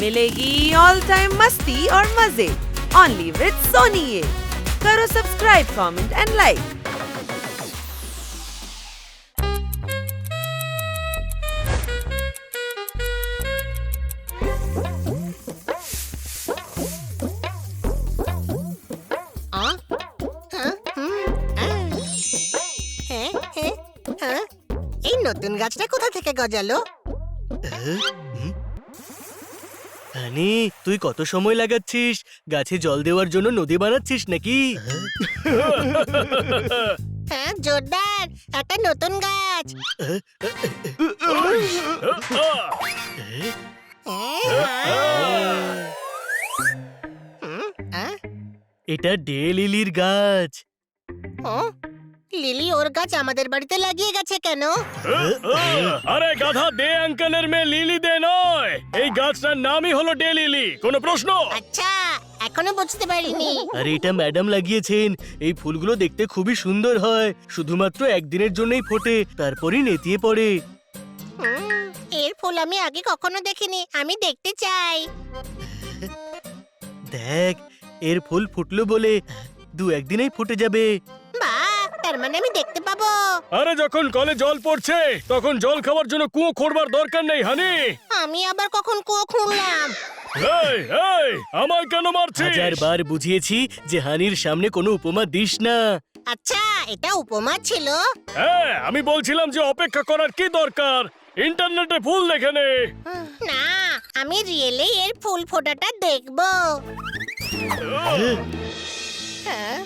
मिलेगी all time मस्ती और मजे ओनली विद सोनी। ये करो सब्सक्राइब, कमेंट एंड लाइक। এই নতুন গাছটা কোথা থেকে গজালো? হানি, তুই কত সময় লাগাচ্ছিস? গাছে জল দেওয়ার জন্য নদী বানাচ্ছিস নাকি? হ্যাঁ জোরদার, একটা নতুন গাছ। এটা ডে লিলির গাছ। লিলি ওর গাছ আমাদের বাড়িতে লাগিয়ে গেছে কেন? আরে গাধা, দে আঙ্কেলের মেয়ে লিলি দে নয়, এই গাছটার নামই হলো ডে লিলি। কোনো প্রশ্ন? আচ্ছা, এখনো বুঝতে পারিনি। আরে এটা ম্যাডাম লাগিয়েছেন। এই ফুলগুলো দেখতে খুবই সুন্দর হয়, শুধুমাত্র একদিনের জন্যই ফোটে, তারপরই নেতিয়ে পড়ে। এর ফুল আমি আগে কখনো দেখিনি, আমি দেখতে চাই। দেখ, এর ফুল ফুটলো বলে দু একদিনেই ফুটে যাবে। বাহ, তার মানে আমি দেখতে পাবো। আরে যখন কলে জল পড়ছে তখন জল খাওয়ার জন্য কুয়ো খোঁড়বার দরকার নেই হানি। আমি আবার কখন কুয়ো খুঁড়লাম? এই এই, আমায় কেন মারছিস? হাজারবার বুঝিয়েছি যে হানির সামনে কোনো উপমা দিস না। আচ্ছা, এটা উপমা ছিল? হ্যাঁ, আমি বলছিলাম যে অপেক্ষা করার কি দরকার, ইন্টারনেটে ফুল দেখে নে। না, আমি রিয়েলি এর ফুল ফোটাটা দেখবো। হ্যাঁ?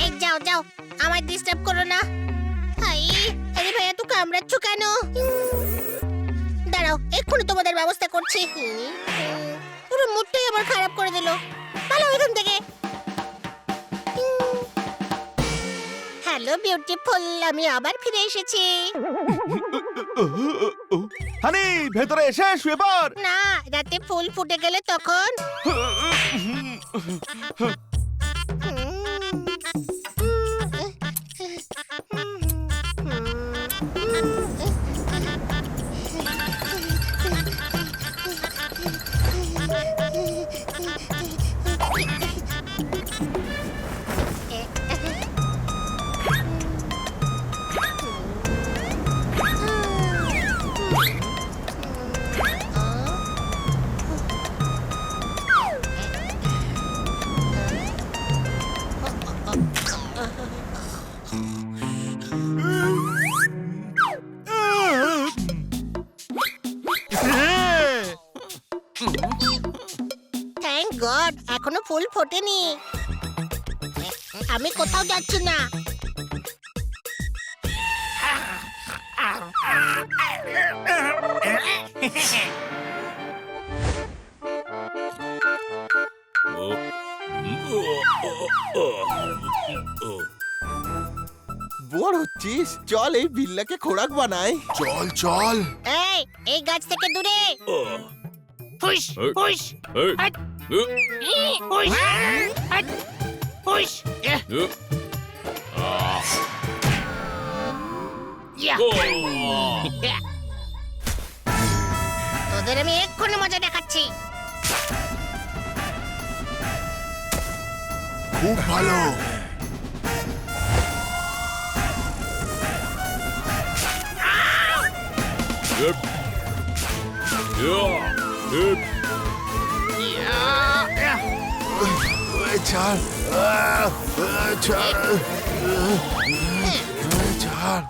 এই যাও যাও, আমায় ডিস্টার্ব করো না। হাই, আরে ভাইয়া তুই কামড়াচ্ছ কেন? দাঁড়াও, এক্ষুনি তোমাদের ব্যবস্থা করছি। পুরো মুডটাই আমার খারাপ করে দিল। ভালো এখান থেকে। হ্যালো বিউটিফুল, আমি আবার ফিরে এসেছি। হানি, ভেতরে এসে শুয়ে পড়। না, রাতে ফুল ফুটে গেলে তখন। থ্যাংক গড, এখনো ফুল ফোটেনি। আমি কোথাও যাচ্ছি না। বোর হচ্ছিস? চল এই বিল্লাকে খোরাক বানাই। চল চল। এই গাছ থেকে দূরে। হুশ হুশ হট হুশ হট হুশ। তোদের আমি এক্ষুনি মজা দেখাচ্ছি। খুব ভালো।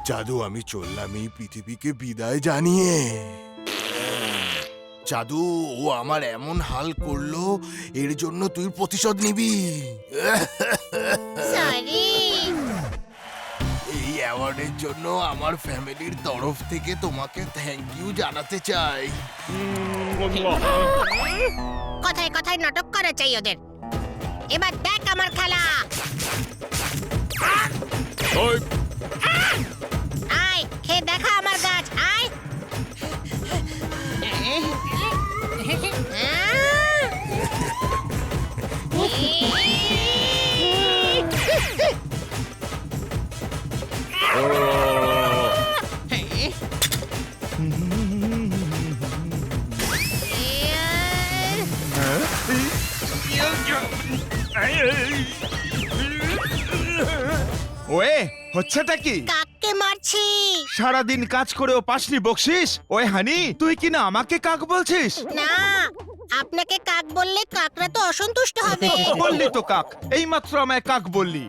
জাদু, আমি চললাম এই পৃথিবীকে বিদায় জানিয়ে। জাদু, ও আমার এমন হাল করলো, এর জন্য তুই প্রতিশোধ নিবি। সরি। এই অ্যাওয়ার্ডের জন্য আমার ফ্যামিলির তরফ থেকে তোমাকে থ্যাংক ইউ জানাতে চাই। কথায় কথায় নাটক করা চাই ওদের। এবার দেখ আমার খেলা। আয়, খেয়ে দেখা আমার গাছ। আয়। ওয়ে হচ্ছেটা কি? কাককে মারছি। সারাদিন কাজ করেও পাসনি বকশিস? ওই হানি, তুই কি না আমাকে কাক বলছিস? না, আপনাকে কাক বললে কাকরা তো অসন্তুষ্ট হবে। বললি তো কাক, এইমাত্র আমায় কাক বললি।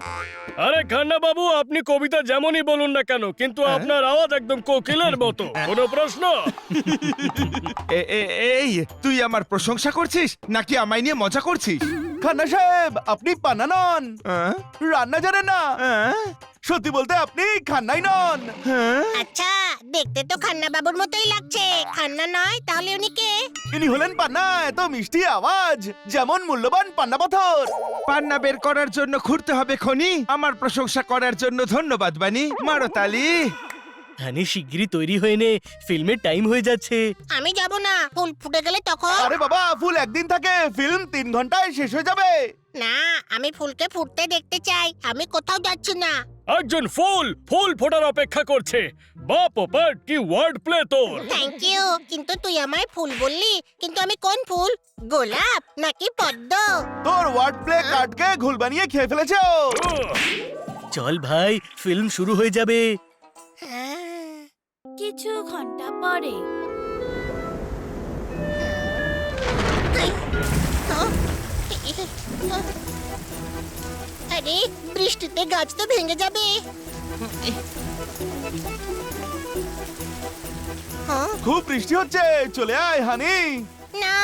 আরে খান্না বাবু, আপনি কবিতা যেমনই বলুন না কেন, কিন্তু আপনার আওয়াজ একদম কোকিলের মতো। কোনো প্রশ্ন? এই তুই আমার প্রশংসা করছিস নাকি আমায় নিয়ে মজা করছিস? খান্না সাহেব, আপনি পান্না নন, হ্যাঁ? রান্না জানেন না। হ্যাঁ? সত্যি বলতে আপনি খান্নাই নন। হ্যাঁ? আচ্ছা, দেখতে তো খান্না বাবুর মতোই লাগছে। খান্না নয় তাহলে উনি কে? ইনি হলেন পান্না, এত মিষ্টি আওয়াজ, যেমন মূল্যবান পান্না পাথর। পান্না বের করার জন্য ঘুরতে হবে খনি। আমার প্রশংসা করার জন্য ধন্যবাদ বানি। মারো তালি। হানি, শিগগিরই তৈরি হয়ে নে, ফিল্মের টাইম হয়ে যাচ্ছে। আমি যাব না, ফুল ফুটে গেলে তখন। আরে বাবা, ফুল একদিন থাকে, ফিল্ম 3 ঘন্টায় শেষ হয়ে যাবে। না, আমি ফুলকে ফুটতে দেখতে চাই। আমি কোথাও যাচ্ছি না। একজন ফুল ফোটার অপেক্ষা করছে। বাপ ওপাট, কি ওয়ার্ড প্লে তোর! থ্যাংক ইউ, কিন্তু তুই আমায় ফুল বললি, কিন্তু আমি কোন ফুল? গোলাপ নাকি পদ্ম? তোর ওয়ার্ড প্লে কার্ডকে ঘুল বানিয়ে খেয়ে ফেলেছে ও। চল ভাই, ফিল্ম শুরু হয়ে যাবে। কিছু ঘন্টা পরে আরে, বৃষ্টিতে গাছ তো ভেঙে যাবে। হ্যাঁ? খুব বৃষ্টি হচ্ছে, চলে আয় হানি। না,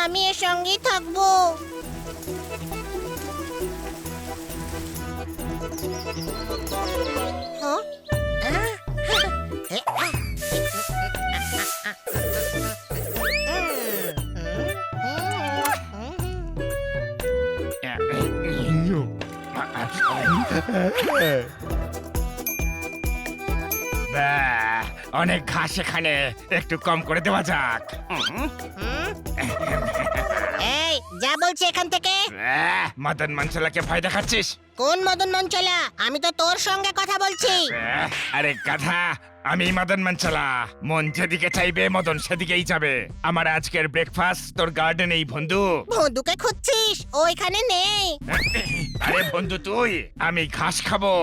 আমি এর সঙ্গেই থাকবো। হ্যাঁ? ব্যাহ, অনেক ঘাস এখানে, একটু কম করে দেওয়া যাক। এই, যা বলছি এখান থেকে। মদন মনসলাকে ভয় দেখাচ্ছিস? কোন মদন মঞ্চলা? আমি তো তোর সঙ্গে কথা বলছি। আরে গাধা, আমি মদন মনসলা। মন যেদিকে চাইবে মদন সেদিকেই যাবে। আমার আজকের ব্রেকফাস্ট তোর গার্ডেনেই বন্ধু। বন্ধুকে খুঁজছিস? ও এখানে নেই। আরে বন্ধু তুই, আমি ঘাস খাবো।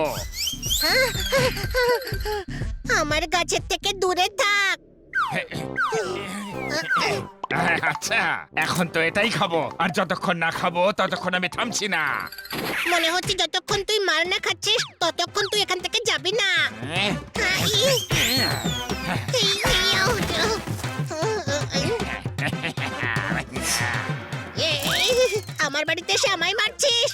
আমার গাছের থেকে দূরে থাক। আচ্ছা, এখন তো এটাই খাবো, আর যতক্ষণ না খাবো ততক্ষণ আমি থামছি না। মনে হচ্ছে যতক্ষণ তুই মার না খাচ্ছিস ততক্ষণ তুই এখান থেকে যাবি না। আমার বাড়িতে এসে আমায় মারছিস?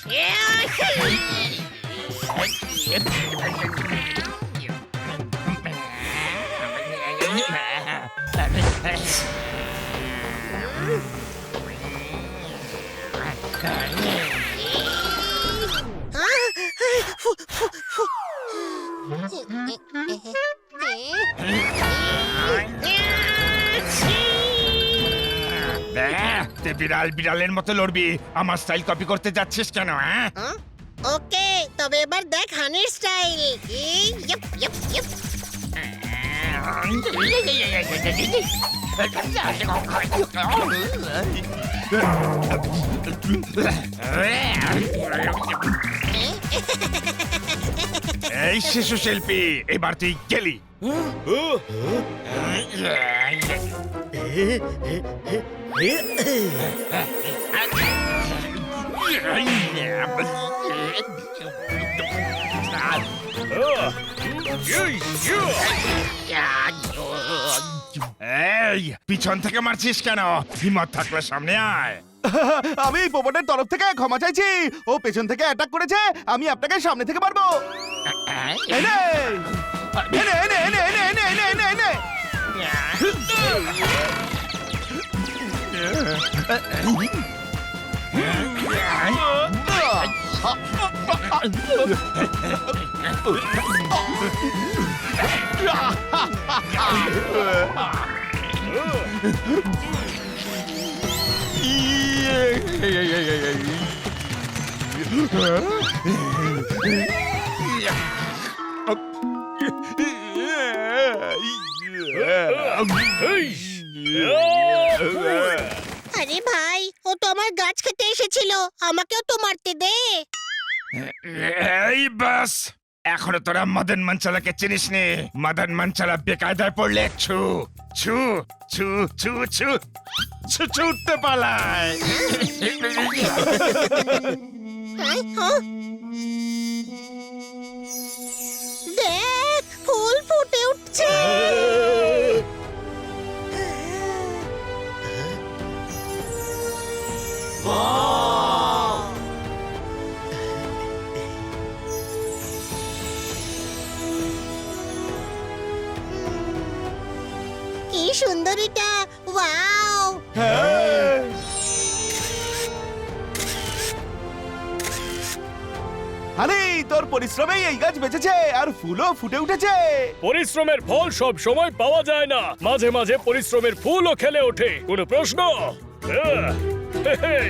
তুই বিড়াল বিড়ালের মতো লড়বি, আমার স্টাইল কপি করতে যাচ্ছিস কেন? হ্যাঁ, ওকে, তবে এবার দেখ হানির স্টাইল। এই শিশু শিল্পী, এবার তুই গেলি। এই, পিছন থেকে মারছিস কেন? হিম্মত থাকলে সামনে আয়। আমি পোপটের তরফ থেকে ক্ষমা চাইছি, ও পেছন থেকে অ্যাটাক করেছে, আমি আপনাকে সামনে থেকে পারবো। এনে এনে এনে এনে এনে এনে এনে এনে এনে আরে ভাই, ও তো আমার গাছ খেতে এসেছিল, আমাকেও তো মারতে দে। এই বাস, এখনো তোরা মদন মানচালাকে চিনিস নি। মদন মানচালা বেকায়দায় পড়লে ছু ছু ছু ছু ছু ছু ছুটতে পালায়। হ্যাঁ, হ্যাঁ? দেখ ফুল ফুটে উঠছে। কি সুন্দর এটা, ওয়াও! আরে তোর পরিশ্রমেই এই গাছ বেঁচেছে আর ফুলও ফুটে উঠেছে। পরিশ্রমের ফল সব সময় পাওয়া যায় না, মাঝে মাঝে পরিশ্রমের ফুলও খেলে ওঠে। কোনো প্রশ্ন? হেই,